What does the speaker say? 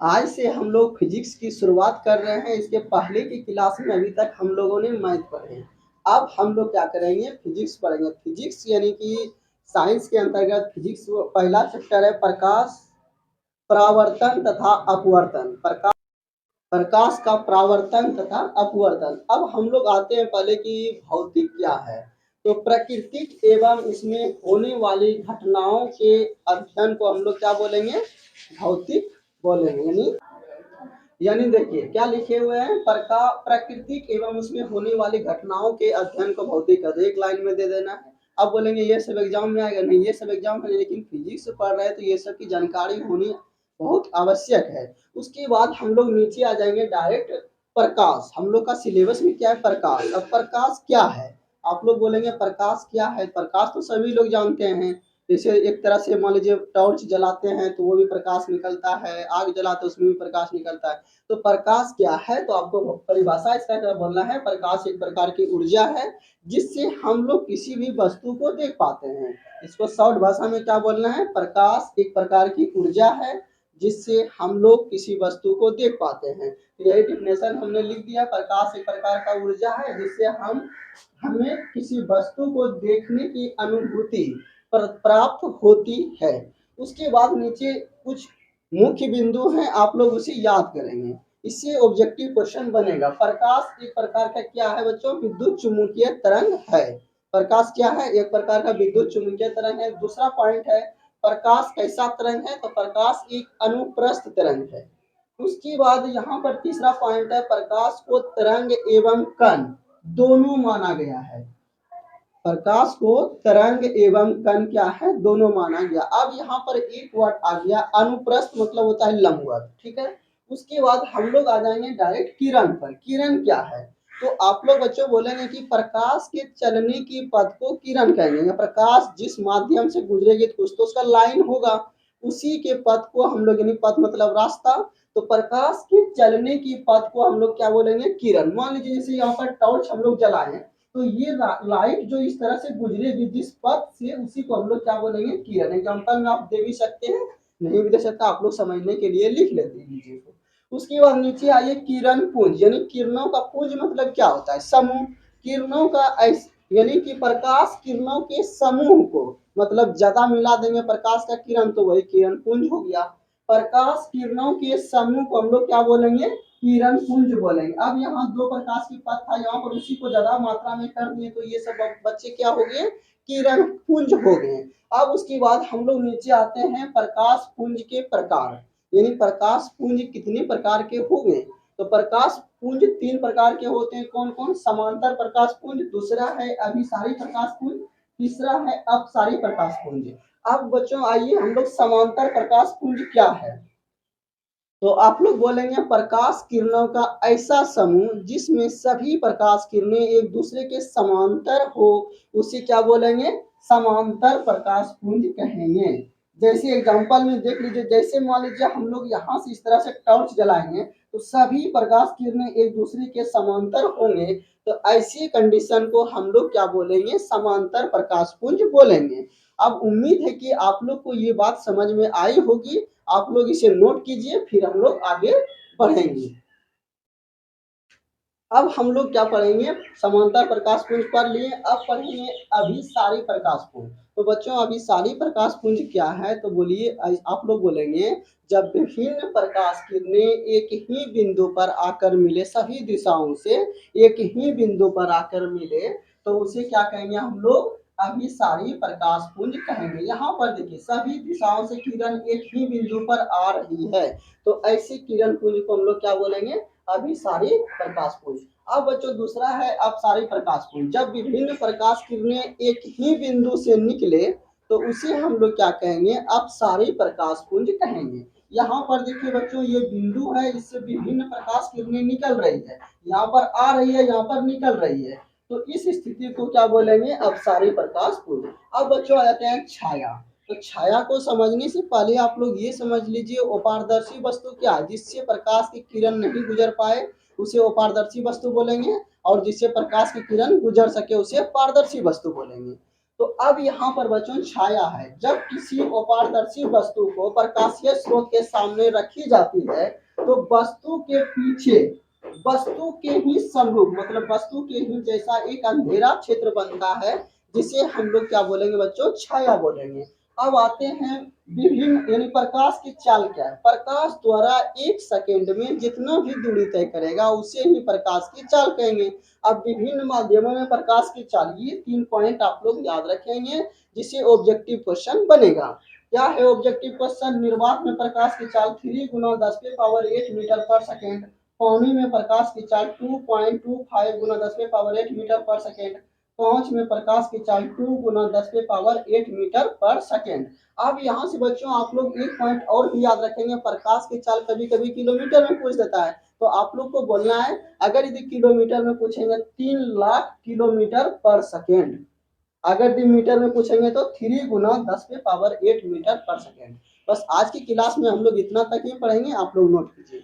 आज से हम लोग फिजिक्स की शुरुआत कर रहे हैं। इसके पहले की क्लास में अभी तक हम लोगों ने मैथ पढ़े हैं। अब हम लोग क्या करेंगे, फिजिक्स पढ़ेंगे। फिजिक्स यानी कि साइंस के अंतर्गत फिजिक्स पहला चैप्टर है प्रकाश, परावर्तन तथा अपवर्तन। प्रकाश का परावर्तन तथा अपवर्तन। अब हम लोग आते हैं पहले कि भौतिक क्या है। तो प्राकृतिक एवं इसमें होने वाली घटनाओं के अध्ययन को हम लोग क्या बोलेंगे, भौतिक बोलेंगे। यानी देखिए क्या लिखे हुए हैं, प्राकृतिक एवं उसमें होने वाली घटनाओं के अध्ययन को भौतिक कहते हैं। एक लाइन में दे देना है। अब बोलेंगे ये सब एग्जाम में आएगा, नहीं ये सब एग्जाम में नहीं, लेकिन फिजिक्स पढ़ रहे हैं तो ये सब की जानकारी होनी बहुत आवश्यक है। उसके बाद हम लोग नीचे आ जाएंगे डायरेक्ट प्रकाश। हम लोग का सिलेबस में क्या है, प्रकाश। अब प्रकाश क्या है, आप लोग बोलेंगे प्रकाश क्या है। प्रकाश तो सभी लोग जानते हैं। जैसे एक तरह से मान लीजिए टॉर्च जलाते हैं तो वो भी प्रकाश निकलता है, आग जलाते हैं उसमें भी प्रकाश निकलता है। तो प्रकाश क्या है, तो आपको परिभाषा इसका क्या बोलना है। प्रकाश एक प्रकार की ऊर्जा है जिससे हम लोग किसी भी वस्तु को देख पाते हैं। इसको शॉर्ट भाषा में क्या बोलना है, प्रकाश एक प्रकार की ऊर्जा है जिससे हम लोग किसी वस्तु को देख पाते हैं। यही डिफिनेशन हमने लिख दिया। प्रकाश एक प्रकार का ऊर्जा है जिससे हमें किसी वस्तु को देखने की अनुभूति प्राप्त होती है। उसके बाद नीचे कुछ मुख्य बिंदु हैं, आप लोग उसे याद करेंगे। इससे ऑब्जेक्टिव क्वेश्चन बनेगा। प्रकाश एक प्रकार का क्या है बच्चों, विद्युत चुम्बकीय तरंग है। प्रकाश क्या है, एक प्रकार का विद्युत चुम्बकीय तरंग है। दूसरा पॉइंट है प्रकाश कैसा तरंग है, तो प्रकाश एक अनुप्रस्थ तरंग है। उसके बाद यहाँ पर तीसरा पॉइंट है प्रकाश को तरंग एवं कण दोनों माना गया है। प्रकाश को तरंग एवं कण क्या है, दोनों माना गया। अब यहाँ पर एक वर्ड आ गया अनुप्रस्थ, मतलब होता है लंबवत, ठीक है। उसके बाद हम लोग आ जाएंगे डायरेक्ट किरण पर। किरण क्या है, तो आप लोग बच्चों बोलेंगे कि प्रकाश के चलने की पथ को किरण कहेंगे। प्रकाश जिस माध्यम से गुजरेगी कुछ तो उसका लाइन होगा, उसी के पथ को हम लोग, यानी पथ मतलब रास्ता, तो प्रकाश के चलने की पथ को हम लोग क्या बोलेंगे, किरण। मान लीजिए जैसे यहाँ पर टॉर्च हम लोग जलाए तो ये लाइट जो इस तरह से गुजरेगी जिस पथ से, उसी को हम लोग क्या बोलेंगे, किरण। एग्जाम्पल में आप दे भी सकते हैं, नहीं भी दे सकते, आप लोग समझने के लिए लिख लेते लीजिए। उसके बाद नीचे आइए किरण पुंज, यानी किरणों का पुंज मतलब क्या होता है, समूह। किरणों का यानी कि प्रकाश किरणों के समूह को, मतलब ज्यादा मिला देंगे प्रकाश का किरण तो वही किरण पुंज हो गया। प्रकाश किरणों के समूह को हम लोग क्या बोलेंगे, किरण पुंज बोलेंगे। अब यहाँ दो प्रकाश की पथ था, यहाँ पर उसी को ज्यादा मात्रा में कर दिए तो ये सब बच्चे क्या हो गए, किरण पुंज हो गए। अब उसके बाद हम लोग नीचे आते हैं प्रकाश पुंज के प्रकार, यानी प्रकाश पुंज कितने प्रकार के हो गए। तो प्रकाश पुंज तीन प्रकार के होते हैं। कौन कौन, समांतर प्रकाश पुंज, दूसरा है अभिसारी प्रकाश पुंज, तीसरा है अपसारी प्रकाश पुंज। अब बच्चों आइए हम लोग समांतर प्रकाश पुंज क्या है, तो आप लोग बोलेंगे प्रकाश किरणों का ऐसा समूह जिसमें सभी प्रकाश किरणें एक दूसरे के समांतर हो, उसे क्या बोलेंगे, समांतर प्रकाश पुंज कहेंगे। जैसे एग्जांपल में देख लीजिए, जैसे मान लीजिए हम लोग यहाँ से इस तरह से टॉर्च जलाएंगे तो सभी प्रकाश किरणें एक दूसरे के समांतर होंगे, तो ऐसी कंडीशन को हम लोग क्या बोलेंगे, समांतर प्रकाश पुंज बोलेंगे। अब उम्मीद है कि आप लोग को ये बात समझ में आई होगी। आप लोग इसे नोट कीजिए, फिर हम लोग आगे बढ़ेंगे। अब हम लोग क्या पढ़ेंगे, समांतर प्रकाश पुंज पढ़ लिए, अब पढ़ेंगे अभिसारी प्रकाश पुंज। तो बच्चों अभिसारी प्रकाश पुंज क्या है, तो बोलिए, आप लोग बोलेंगे जब विभिन्न प्रकाश किरणें एक ही बिंदु पर आकर मिले, सभी दिशाओं से एक ही बिंदु पर आकर मिले, तो उसे क्या कहेंगे हम लोग, अभिसारी प्रकाश पुंज कहेंगे। यहाँ पर देखिए सभी दिशाओं से किरण एक ही बिंदु पर आ रही है, तो ऐसी किरण पुंज को हम लोग क्या बोलेंगे, अभिसारी प्रकाश पुंज। अब बच्चों दूसरा है अपसारी प्रकाश पुंज। जब विभिन्न प्रकाश किरणें एक ही बिंदु से निकले तो उसे हम लोग क्या कहेंगे, अपसारी प्रकाश पुंज कहेंगे। यहाँ पर देखिए बच्चों ये बिंदु है, इससे विभिन्न प्रकाश किरणें निकल रही है, यहाँ पर आ रही है, यहाँ पर निकल रही है, तो इस स्थिति को क्या बोलेंगे, अपसारी प्रकाश पुंज। अब बच्चों आ जाते हैं छाया। तो छाया को समझने से पहले आप लोग ये समझ लीजिए अपारदर्शी वस्तु क्या है, जिससे प्रकाश की किरण नहीं गुजर पाए उसे अपारदर्शी वस्तु बोलेंगे, और जिससे प्रकाश की किरण गुजर सके उसे पारदर्शी वस्तु बोलेंगे। तो अब यहाँ पर बच्चों छाया है। जब किसी अपारदर्शी वस्तु को प्रकाशीय स्रोत के सामने रखी जाती है तो वस्तु के पीछे वस्तु के ही समरूप मतलब वस्तु के ही जैसा एक अंधेरा क्षेत्र बनता है, जिसे हम लोग क्या बोलेंगे बच्चों, छाया बोलेंगे। अब आते हैं विभिन्न यानी प्रकाश की चाल क्या है। प्रकाश द्वारा 1 सेकेंड में जितना भी दूरी तय करेगा उसे ही प्रकाश की चाल कहेंगे। अब विभिन्न माध्यमों में प्रकाश की चाल, ये 3 पॉइंट आप लोग याद रखेंगे जिससे ऑब्जेक्टिव क्वेश्चन बनेगा। क्या है ऑब्जेक्टिव क्वेश्चन? निर्वात में प्रकाश की चाल 3 गुना 10⁸ मीटर पर सेकेंड, पानी में प्रकाश की चाल 2.25 गुना 10⁸ मीटर पर सेकेंड, कांच में प्रकाश की चाल 2 गुना 10⁸ मीटर पर सेकेंड। अब यहाँ से बच्चों आप लोग एक पॉइंट और भी याद रखेंगे, प्रकाश की चाल कभी कभी किलोमीटर में पूछ देता है, तो आप लोग को बोलना है, अगर यदि किलोमीटर में पूछेंगे 3 लाख किलोमीटर पर सेकेंड, अगर यदि मीटर में पूछेंगे तो 3 गुना 10⁸ मीटर पर सेकेंड। बस आज की क्लास में हम लोग इतना तक ही पढ़ेंगे, आप लोग नोट कीजिए।